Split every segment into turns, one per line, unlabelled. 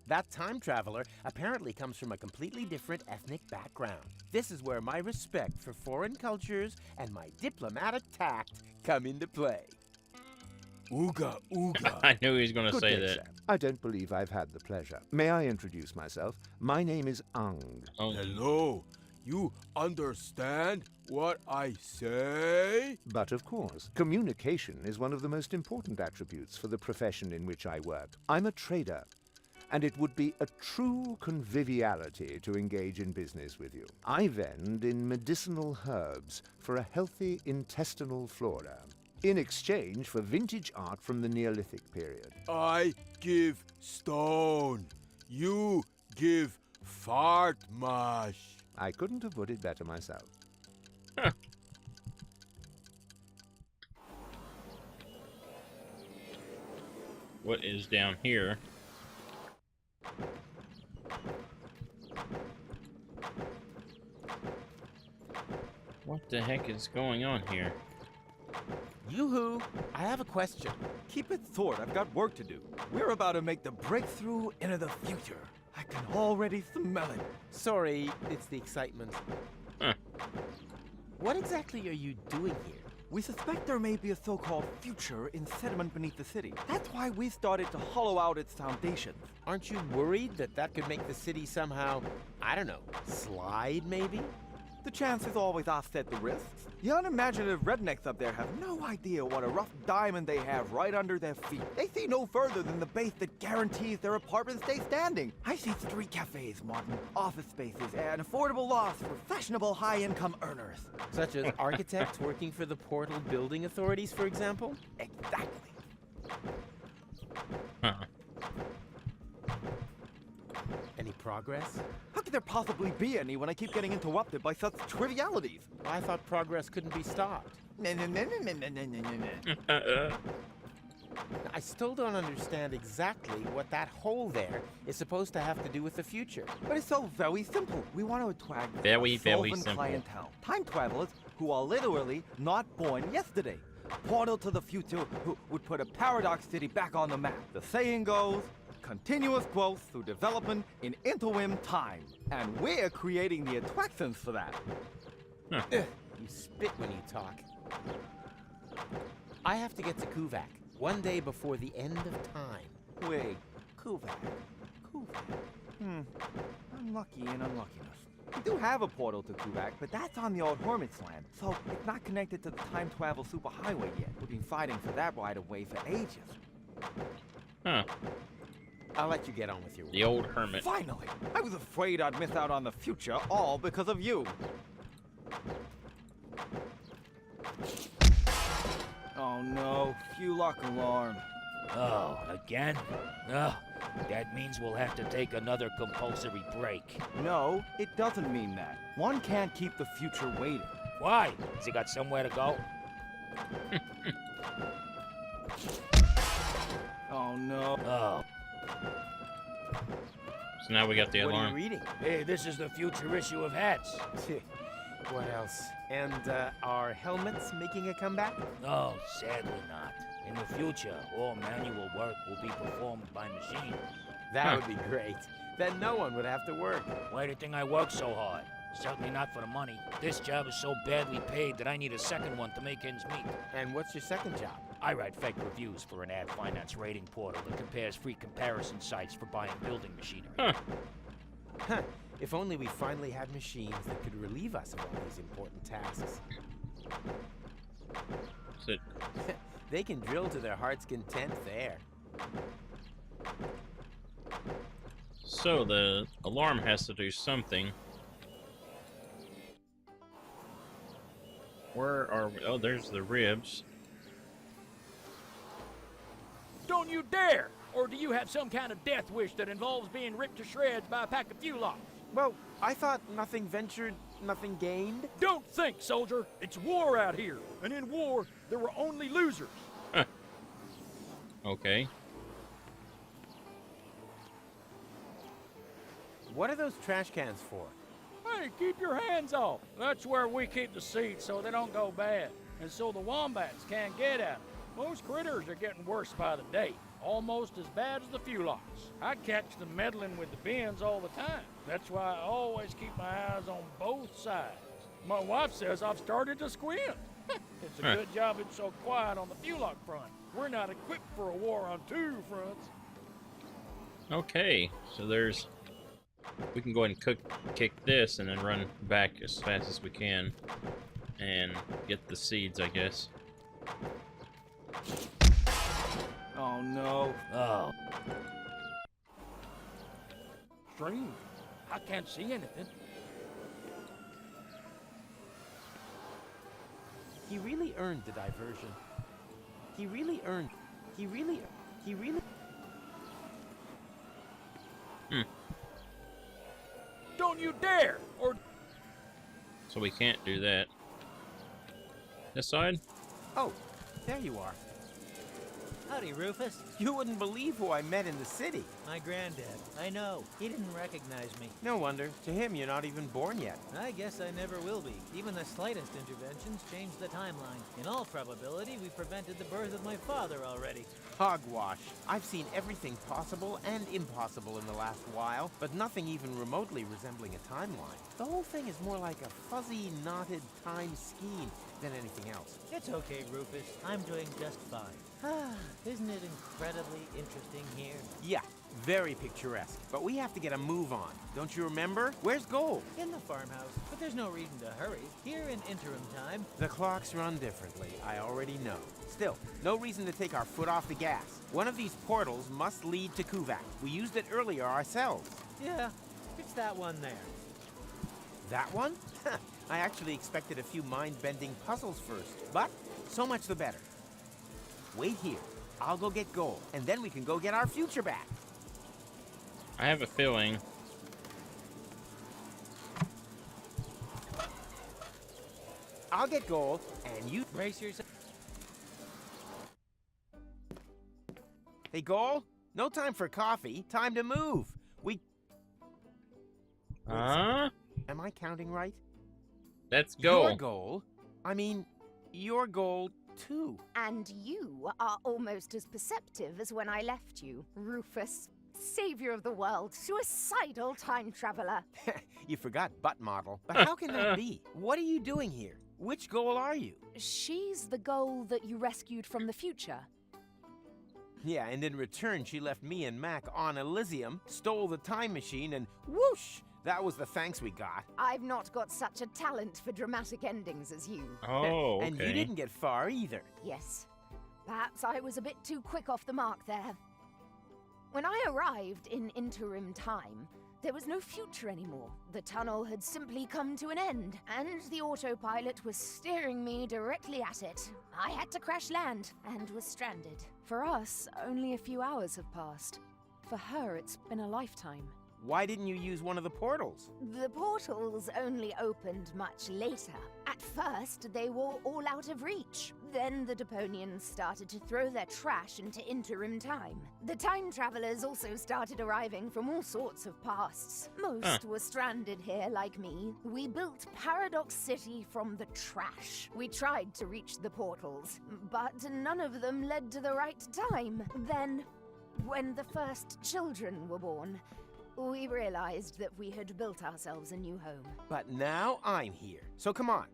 That time traveler apparently comes from a completely different ethnic background. This is where my respect for foreign cultures and my diplomatic tact come into play.
Ooga, ooga.
I knew he was going to
Good
say
day,
that.
sir. I don't believe I've had the pleasure. May I introduce myself? My name is Ang.
Oh,
Hello. You understand what I say?
But of course, communication is one of the most important attributes for the profession in which I work. I'm a trader, and it would be a true conviviality to engage in business with you. I vend in medicinal herbs for a healthy intestinal flora, in exchange for vintage art from the Neolithic period.
I give stone. You give fart mash.
I couldn't have put it better myself.
what is down here? What the heck is going on here?
Yoo-hoo, I have a question.
Keep it short, I've got work to do. We're about to make the breakthrough into the future. I can already smell it.
Sorry, it's the excitement.
Huh.
What exactly are you doing here?
We suspect there may be a so-called future in sediment beneath the city. That's why we started to hollow out its foundations.
Aren't you worried that that could make the city somehow, I don't know, slide maybe?
The chances always offset the risks. The unimaginative rednecks up there have no idea what a rough diamond they have right under their feet. They see no further than the base that guarantees their apartments stay standing. I see street cafes, Martin, office spaces, and affordable lofts for fashionable high-income earners.
Such as architects working for the Portal Building Authorities, for example?
Exactly.
Huh.
Any progress?
How could there possibly be any when I keep getting interrupted by such trivialities?
I thought progress couldn't be stopped. I still don't understand exactly what that hole there is supposed to have to do with the future.
But it's so very simple. We want to attract
Very
solvent
simple.
clientele. Time travelers who are literally not born yesterday. Portal to the future who would put a paradox city back on the map. The saying goes, continuous growth through development in interim time. And we're creating the attractions for that.
Ugh, you spit when you talk. I have to get to Kuvak one day before the end of time.
Wait, Kuvak. Unlucky and unluckiness. We do have a portal to Kuvak, but that's on the old Hermit's land, so it's not connected to the time travel superhighway yet. We've been fighting for that right of way for ages.
Huh.
I'll let you get on with your work.
The old hermit.
Finally! I was afraid I'd miss out on the future, all because of you. Oh no, fewlock alarm.
Oh, again? Oh, that means we'll have to take another compulsory break.
No, it doesn't mean that. One can't keep the future waiting.
Why? Has he got somewhere to go?
Oh no.
Oh,
So now we got the
What are you
alarm.
reading?
hey, this is the future issue of Hats.
What else? And are helmets making a comeback?
No, sadly not. In the future, all manual work will be performed by machines.
That would be great. Then no one would have to work.
Why do you think I work so hard? Certainly not for the money. This job is so badly paid that I need a second one to make ends meet.
And what's your second job?
I write fake reviews for an ad finance rating portal that compares free comparison sites for buying building machinery.
Huh. If only we finally had machines that could relieve us of all these important tasks.
So,
They can drill to their heart's content there.
so the alarm has to do something. Where are we? Oh, there's the ribs.
Don't you dare! Or do you have some kind of death wish that involves being ripped to shreds by a pack of fewlocks?
Well, I thought nothing ventured, nothing gained.
Don't think, soldier! It's war out here, and in war, there were only losers.
Okay.
What are those trash cans for?
Hey, keep your hands off. That's where we keep the seeds so they don't go bad, and so the wombats can't get at them. Most critters are getting worse by the day. almost as bad as the fewlocks. I catch them meddling with the bins all the time. That's why I always keep my eyes on both sides. My wife says I've started to squint. It's a good job it's so quiet on the fewlock front. We're not equipped for a war on two fronts.
Okay, so there's... We can go ahead and kick this and then run back as fast as we can and get the seeds, I guess.
Oh no.
Oh.
Strange. I can't see anything.
He really earned the diversion. He really...
Don't you dare! Or
So we can't do that. This side?
Oh, there you are.
Howdy, Rufus.
You wouldn't believe who I met in the city.
My granddad. I know. He didn't recognize me.
No wonder. To him, you're not even born yet.
I guess I never will be. Even the slightest interventions change the timeline. In all probability, we prevented the birth of my father already.
Hogwash. I've seen everything possible and impossible in the last while, but nothing even remotely resembling a timeline. The whole thing is more like a fuzzy, knotted time scheme than anything else.
It's okay, Rufus. I'm doing just fine. Isn't it incredibly interesting here?
Yeah, very picturesque. But we have to get a move on. Don't you remember? Where's Gold?
In the farmhouse, but there's no reason to hurry. Here in interim time,
The clocks run differently, I already know. Still, no reason to take our foot off the gas. One of these portals must lead to Kuvak. We used it earlier ourselves.
yeah, it's that one there.
That one? I actually expected a few mind-bending puzzles first, but so much the better. Wait here. I'll go get Gold, and then we can go get our future back.
I have a feeling...
I'll get Gold, and you...
Brace yourself.
Hey, Gold? No time for coffee. Time to move.
Huh?
Am I counting right?
Let's go.
Your goal? I mean, your goal, too.
And you are almost as perceptive as when I left you, Rufus. Savior of the world, suicidal time traveler.
You forgot butt model. But how can that be? What are you doing here? Which goal are you?
She's the goal that you rescued from the future.
Yeah, and in return, she left me and Mac on Elysium, stole the time machine, and whoosh! That was the thanks we got.
I've not got such a talent for dramatic endings as you.
Oh, okay.
And you didn't get far either.
Yes. Perhaps I was a bit too quick off the mark there. When I arrived in interim time, there was no future anymore. The tunnel had simply come to an end, and the autopilot was steering me directly at it. I had to crash land, and was stranded. For us, only a few hours have passed. For her, it's been a lifetime.
Why didn't you use one of the portals?
The portals only opened much later. At first, they were all out of reach. Then the Deponians started to throw their trash into interim time. The time travelers also started arriving from all sorts of pasts. Most were stranded here like me. We built Paradox City from the trash. We tried to reach the portals, but none of them led to the right time. Then, when the first children were born, we realized that we had built ourselves a new home.
But now I'm here. So come on.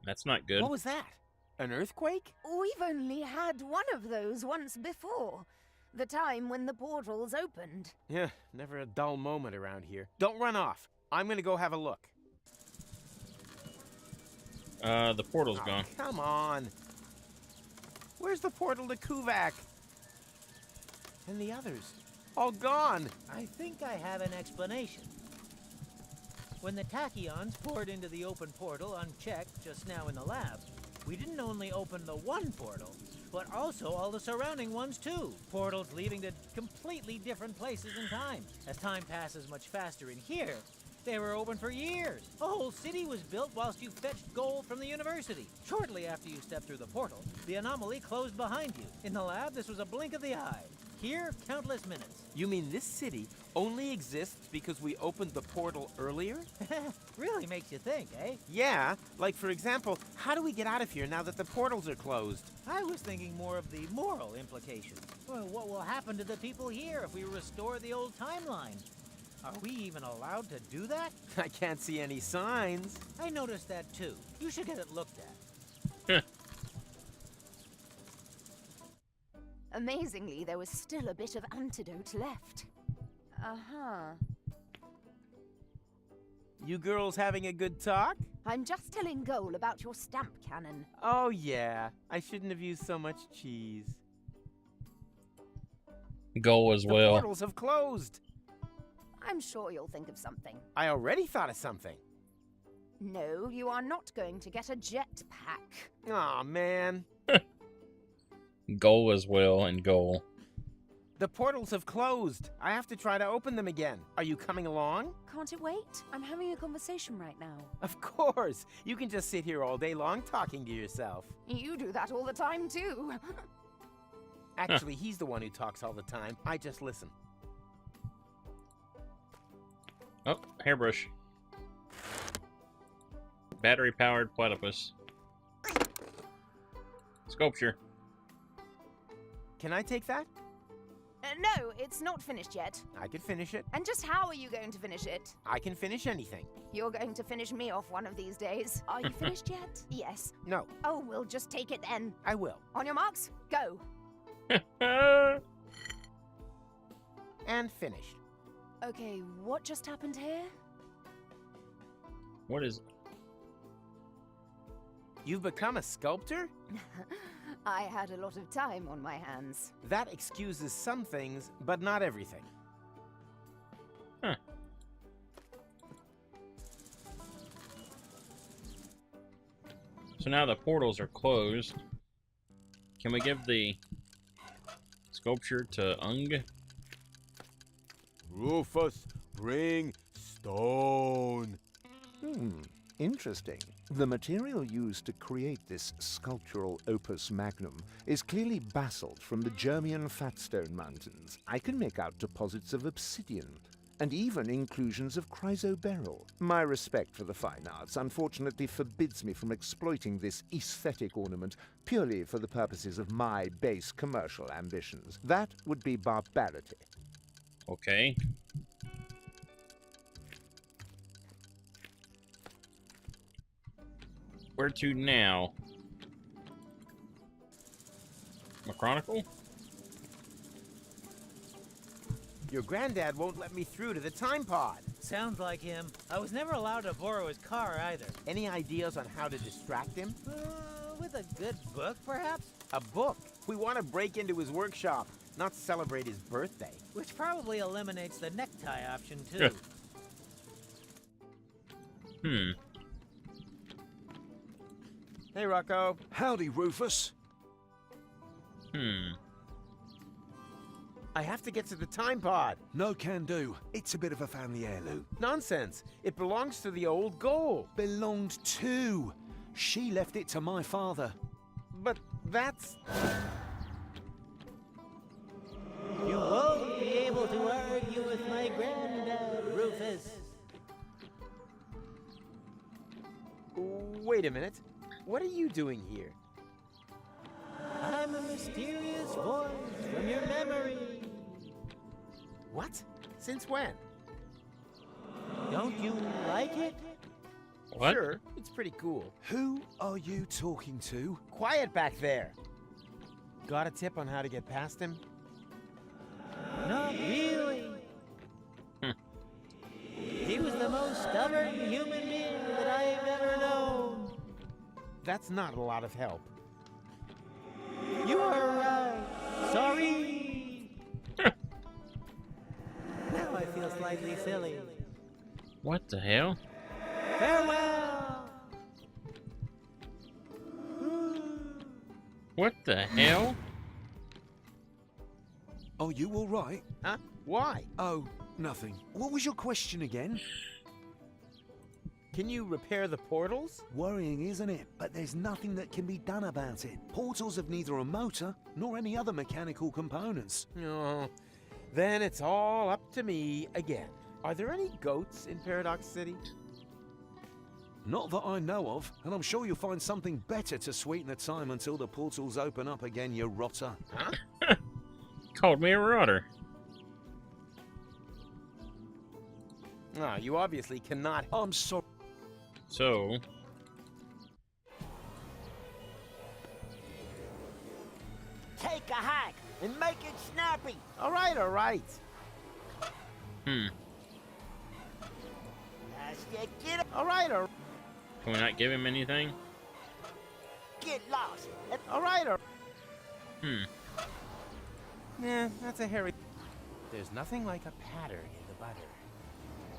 That's not good.
What was that? An earthquake?
We've only had one of those once before. The time when the portals opened.
Yeah, never a dull moment around here. Don't run off. I'm gonna go have a look.
The portal's gone.
Come on. Where's the portal to Kuvak? And the others? All gone.
I think I have an explanation. When the tachyons poured into the open portal unchecked just now in the lab, we didn't only open the one portal, but also all the surrounding ones too. Portals leading to completely different places in time. As time passes much faster in here, they were open for years. A whole city was built whilst you fetched gold from the university. Shortly after you stepped through the portal, the anomaly closed behind you. In the lab, this was a blink of the eye. here, countless minutes.
You mean this city only exists because we opened the portal earlier?
Really makes you think, eh?
Yeah, like for example, how do we get out of here now that the portals are closed?
I was thinking more of the moral implications. Well, what will happen to the people here if we restore the old timeline? Are we even allowed to do that?
I can't see any signs.
I noticed that too. You should get it looked at.
Amazingly, there was still a bit of antidote left. Uh-huh.
You girls having a good talk?
I'm just telling Goal about your stamp cannon.
Oh yeah, I shouldn't have used so much cheese.
Go as
The
well.
portals have closed.
I'm sure you'll think of something.
I already thought of something.
No, you are not going to get a jetpack.
Aw, man.
Goal as well and goal.
The portals have closed. I have to try to open them again. Are you coming along?
Can't it wait? I'm having a conversation right now.
Of course. You can just sit here all day long talking to yourself.
You do that all the time, too.
Actually, he's the one who talks all the time. I just listen.
Oh, hairbrush. Battery-powered platypus. Sculpture.
Can I take that?
No, it's not finished yet.
I could finish it.
And just how are you going to finish it?
I can finish anything.
You're going to finish me off one of these days. Are you finished yet? Yes.
No,
Oh, we'll just take it then.
I will.
On your marks, go.
And finished.
Okay, what just happened here?
What is...
You've become a sculptor?
I had a lot of time on my hands.
That excuses some things, but not everything.
Huh. So now the portals are closed. Can we give the sculpture to Ung?
Rufus, bring stone.
Interesting. The material used to create this sculptural opus magnum is clearly basalt from the Germian Fatstone Mountains. I can make out deposits of obsidian, and even inclusions of chrysoberyl. My respect for the fine arts unfortunately forbids me from exploiting this aesthetic ornament purely for the purposes of my base commercial ambitions. That would be barbarity.
Okay. Where to now? Machronicle?
Your granddad won't let me through to the time pod.
Sounds like him. I was never allowed to borrow his car either.
Any ideas on how to distract him?
With a good book, perhaps?
A book. We want to break into his workshop, not celebrate his birthday.
Which probably eliminates the necktie option, too.
Hey, Rocco.
Howdy, Rufus.
I have to get to the time pod.
No can do. It's a bit of a family heirloom.
Nonsense. It belongs to the old goal.
Belonged to. She left it to my father.
But that's...
You won't be able to argue with my granddad, Rufus.
Wait a minute. What are you doing here?
I'm a mysterious voice from your memory.
What? Since when?
Don't you like it?
What?
Sure, it's pretty cool.
Who are you talking to?
Quiet back there. Got a tip on how to get past him?
Not really. He was the most stubborn human being that I've ever known.
That's not a lot of help.
You are right. Sorry. Now I feel slightly silly.
What the hell?
Farewell.
What the hell?
Are you all right?
Huh? Why?
Oh, nothing. What was your question again?
Can you repair the portals?
Worrying, isn't it? But there's nothing that can be done about it. Portals have neither a motor nor any other mechanical components.
Oh, then it's all up to me again. Are there any goats in Paradox City?
Not that I know of, and I'm sure you'll find something better to sweeten the time until the portals open up again, you rotter.
Huh? Called me a rotter.
Ah, you obviously cannot.
I'm sorry.
So...
Take a hike and make it snappy.
All right, all right.
Hmm.
Get
All right, all right.
Can we not give him anything?
Get lost.
All right, all
Hmm.
Yeah, that's a hairy... There's nothing like a pattern in the butter.